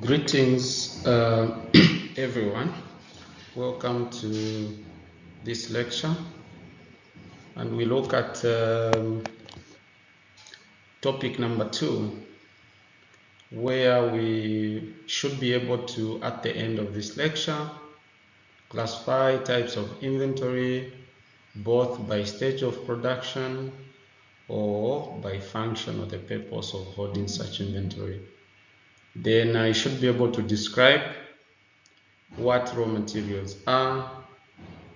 Greetings, everyone. Welcome to this lecture, and we look at topic number 2, where we should be able to, at the end of this lecture, classify types of inventory, both by stage of production or by function or the purpose of holding such inventory. Then I should be able to describe what raw materials are,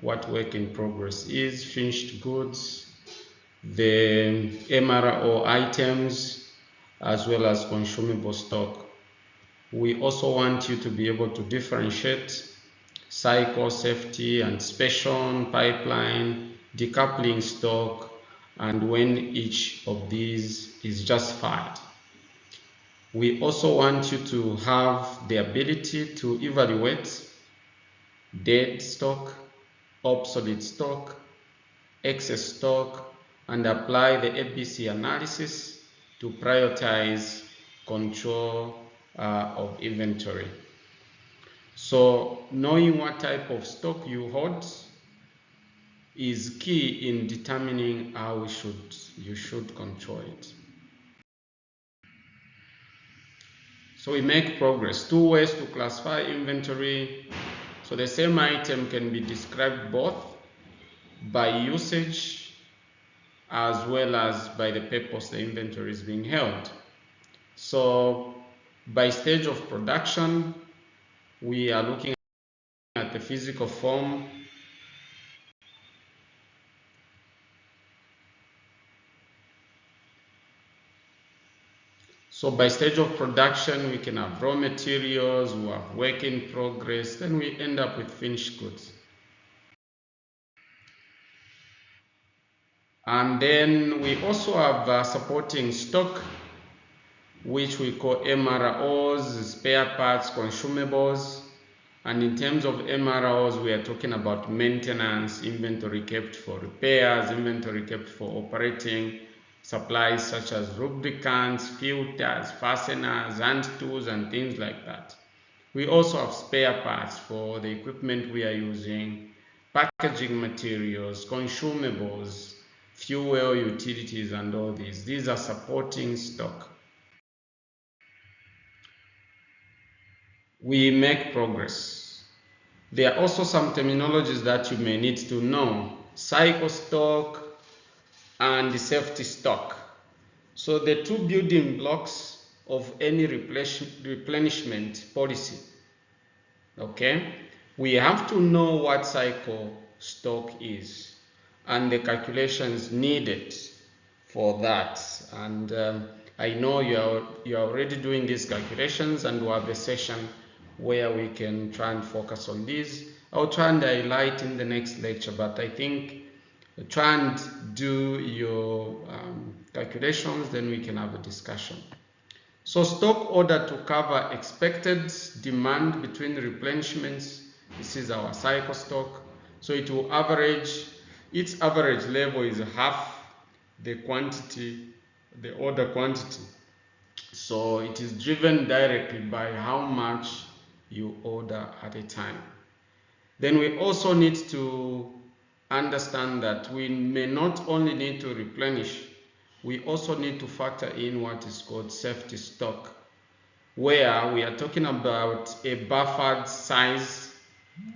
what work in progress is, finished goods, the MRO items, as well as consumable stock. We also want you to be able to differentiate cycle, safety, anticipation, pipeline, decoupling stock, and when each of these is justified. We also want you to have the ability to evaluate dead stock, obsolete stock, excess stock, and apply the ABC analysis to prioritize control of inventory. So knowing what type of stock you hold is key in determining how you should control it. So we make progress. 2 ways to classify inventory. So the same item can be described both by usage as well as by the purpose the inventory is being held. So by stage of production, we are looking at the physical form. So by stage of production, we can have raw materials, we have work in progress, then we end up with finished goods. And then we also have supporting stock, which we call MROs, spare parts, consumables. And in terms of MROs, we are talking about maintenance, inventory kept for repairs, inventory kept for operating supplies such as lubricants, filters, fasteners, hand tools, and things like that. We also have spare parts for the equipment we are using, packaging materials, consumables, fuel, utilities, and all these. These are supporting stock. We make progress. There are also some terminologies that you may need to know: cycle stock and the safety stock. So the 2 building blocks of any replenishment policy. Okay, we have to know what cycle stock is and the calculations needed for that. And I know you're already doing these calculations, and we'll have a session where we can try and focus on these. I'll try and highlight in the next lecture, but I think try and do your calculations, then we can have a discussion. So stock order to cover expected demand between replenishments. This is our cycle stock. So it will average, its average level is half the quantity, the order quantity. So it is driven directly by how much you order at a time. Then we also need to understand that we may not only need to replenish, we also need to factor in what is called safety stock, where we are talking about a buffered size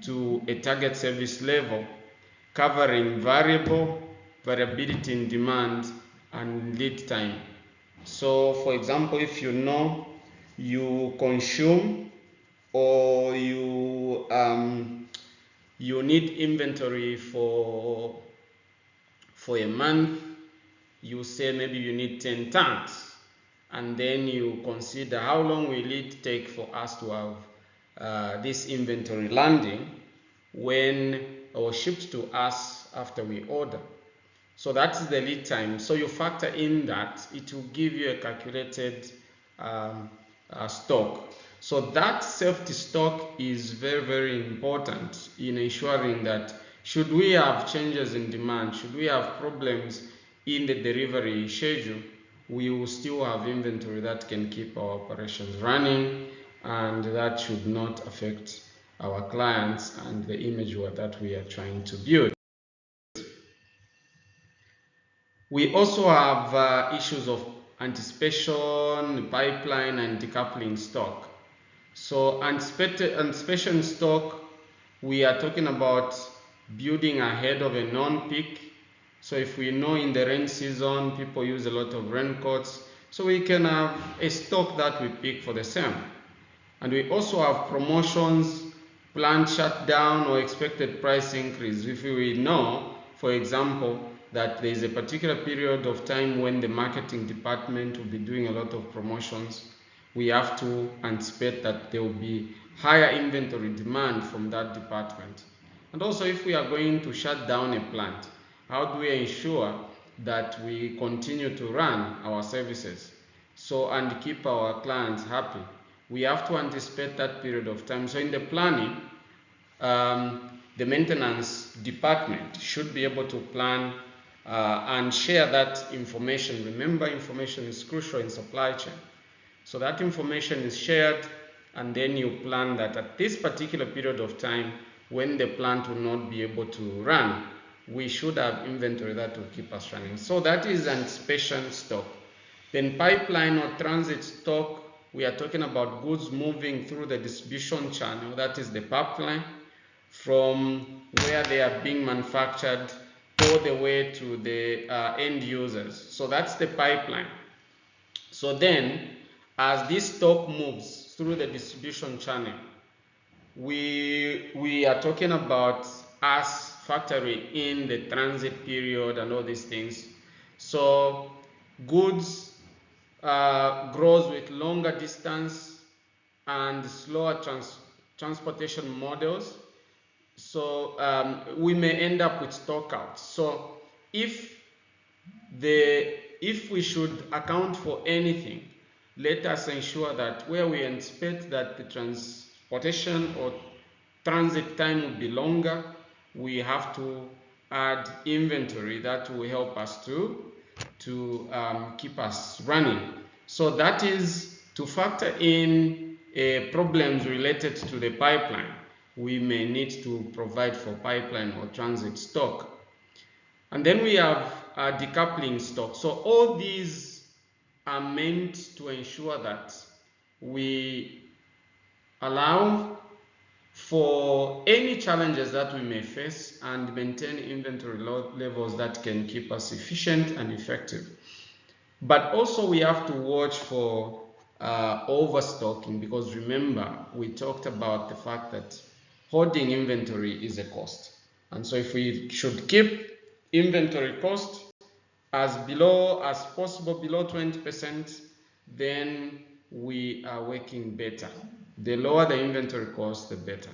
to a target service level, covering variability in demand and lead time. So for example, if you know you consume or you need inventory for a month, you say maybe you need 10 tanks, and then you consider how long will it take for us to have this inventory landing when or shipped to us after we order. So that's the lead time. So you factor in that, it will give you a calculated stock. So that safety stock is very, very important in ensuring that should we have changes in demand, should we have problems in the delivery schedule, we will still have inventory that can keep our operations running and that should not affect our clients and the image that we are trying to build. We also have issues of anticipation, pipeline, and decoupling stock. So anticipation stock, we are talking about building ahead of a non-peak. So if we know in the rain season, people use a lot of raincoats, so we can have a stock that we pick for the same. And we also have promotions, planned shutdown, or expected price increase. If we know, for example, that there is a particular period of time when the marketing department will be doing a lot of promotions, we have to anticipate that there will be higher inventory demand from that department. And also, if we are going to shut down a plant, how do we ensure that we continue to run our services and keep our clients happy? We have to anticipate that period of time. So in the planning, the maintenance department should be able to plan and share that information. Remember, information is crucial in supply chain. So that information is shared, and then you plan that at this particular period of time, when the plant will not be able to run, we should have inventory that will keep us running. So that is anticipation stock. Then pipeline or transit stock, we are talking about goods moving through the distribution channel, that is the pipeline, from where they are being manufactured all the way to the end users. So that's the pipeline. So then, as this stock moves through the distribution channel, we are talking about us factoring in the transit period and all these things. So goods grows with longer distance and slower transportation models. So we may end up with stockouts. So if we should account for anything, let us ensure that where we anticipate that the transportation or transit time will be longer, we have to add inventory that will help us to keep us running. So that is to factor in problems related to the pipeline. We may need to provide for pipeline or transit stock. And then we have decoupling stock. So all these are meant to ensure that we allow for any challenges that we may face and maintain inventory levels that can keep us efficient and effective. But also we have to watch for overstocking, because remember, we talked about the fact that holding inventory is a cost. And so if we should keep inventory cost as below as possible, below 20%, then we are working better. The lower the inventory cost, the better.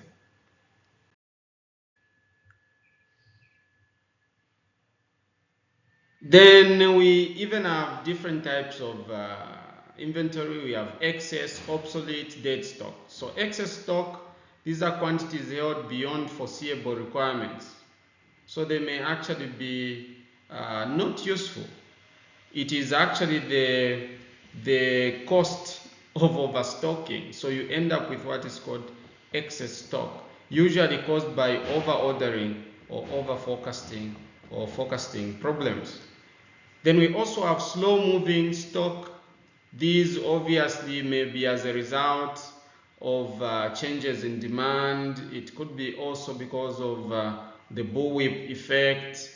Then we even have different types of inventory. We have excess, obsolete, dead stock. So excess stock, these are quantities held beyond foreseeable requirements. So they may actually be not useful. It is actually the cost of overstocking. So you end up with what is called excess stock, usually caused by over-ordering or over-forecasting or forecasting problems. Then we also have slow-moving stock. These obviously may be as a result of changes in demand. It could be also because of the bullwhip effect,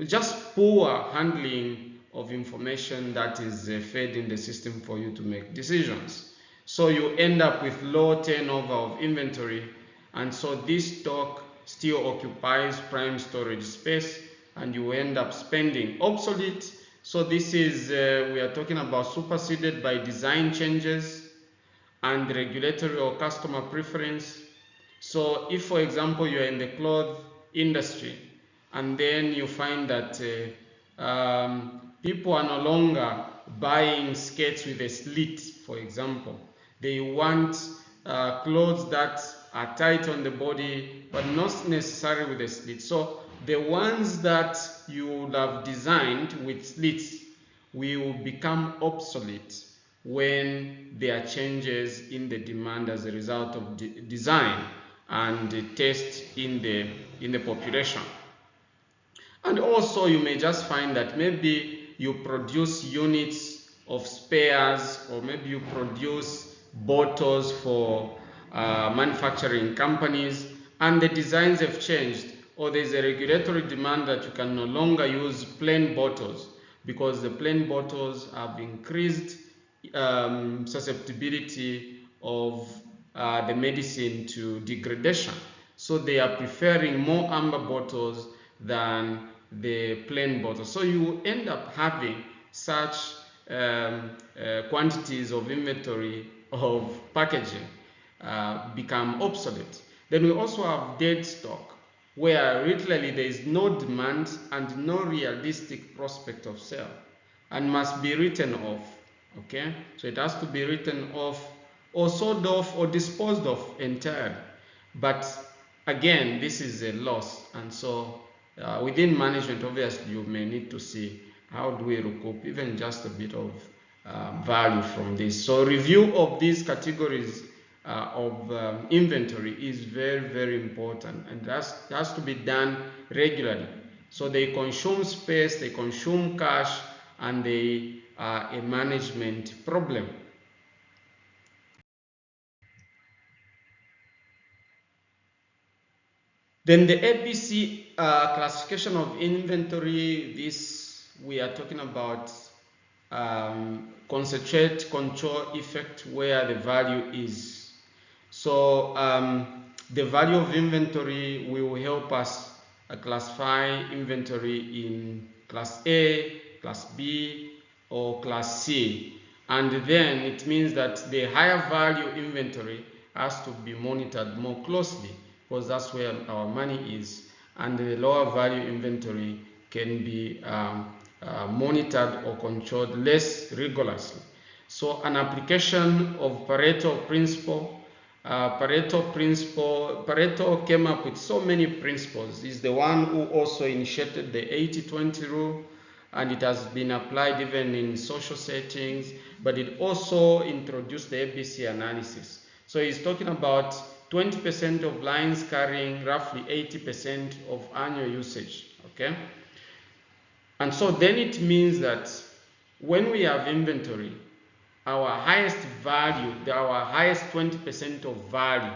just poor handling of information that is fed in the system for you to make decisions. So you end up with low turnover of inventory, and so this stock still occupies prime storage space, and you end up spending. Obsolete, so this is, we are talking about superseded by design changes and regulatory or customer preference. So if, for example, you're in the cloth industry, and then you find that people are no longer buying skirts with a slit, for example. They want clothes that are tight on the body, but not necessarily with a slit. So the ones that you would have designed with slits will become obsolete. when there are changes in the demand as a result of design and the test in the population. And also you may just find that maybe you produce units of spares, or maybe you produce bottles for manufacturing companies, and the designs have changed, or there's a regulatory demand that you can no longer use plain bottles because the plain bottles have increased susceptibility of the medicine to degradation. So they are preferring more amber bottles than the plain bottles. So you end up having such quantities of inventory of packaging become obsolete. Then we also have dead stock, where literally there is no demand and no realistic prospect of sale, and must be written off. Okay, so it has to be written off or sold off or disposed of entirely. But again, this is a loss, and so within management, obviously you may need to see how do we recoup even just a bit of value from this. So review of these categories of inventory is very, very important, and that has to be done regularly. So they consume space, they consume cash, and they are a management problem. Then the ABC classification of inventory, this we are talking about concentrate, control, effect, where the value is. So the value of inventory will help us classify inventory in class A, class B, or class C. And then it means that the higher value inventory has to be monitored more closely, because that's where our money is, and the lower value inventory can be monitored or controlled less rigorously. So an application of Pareto principle, Pareto came up with so many principles. He's the one who also initiated the 80-20 rule, and it has been applied even in social settings, but it also introduced the ABC analysis. So he's talking about 20% of lines carrying roughly 80% of annual usage, okay? And so then it means that when we have inventory, our highest value, our highest 20% of value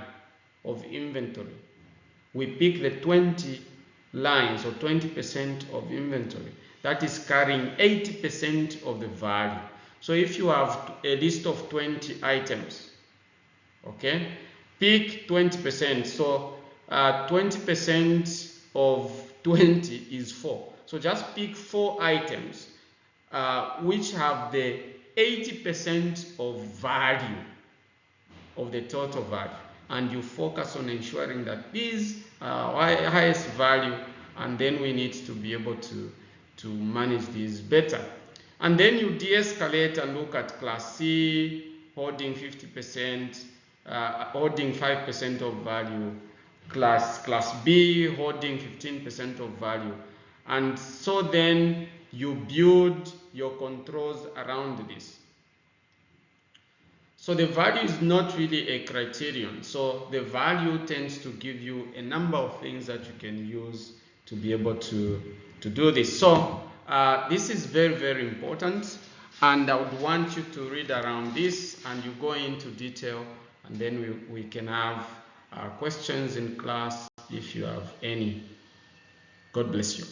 of inventory, we pick the 20 lines or 20% of inventory that is carrying 80% of the value. So if you have a list of 20 items, okay, pick 20%. So 20% of 20 is 4. So just pick 4 items which have the 80% of value of the total value, and you focus on ensuring that these are highest value, and then we need to be able to manage these better. And then you de-escalate and look at class C holding 50%, holding 5% of value, class B holding 15% of value, and so then you build your controls around this. So the value is not really a criterion. So the value tends to give you a number of things that you can use to be able to do this. So this is very, very important, and I would want you to read around this and you go into detail, and then we can have questions in class if you have any. God bless you.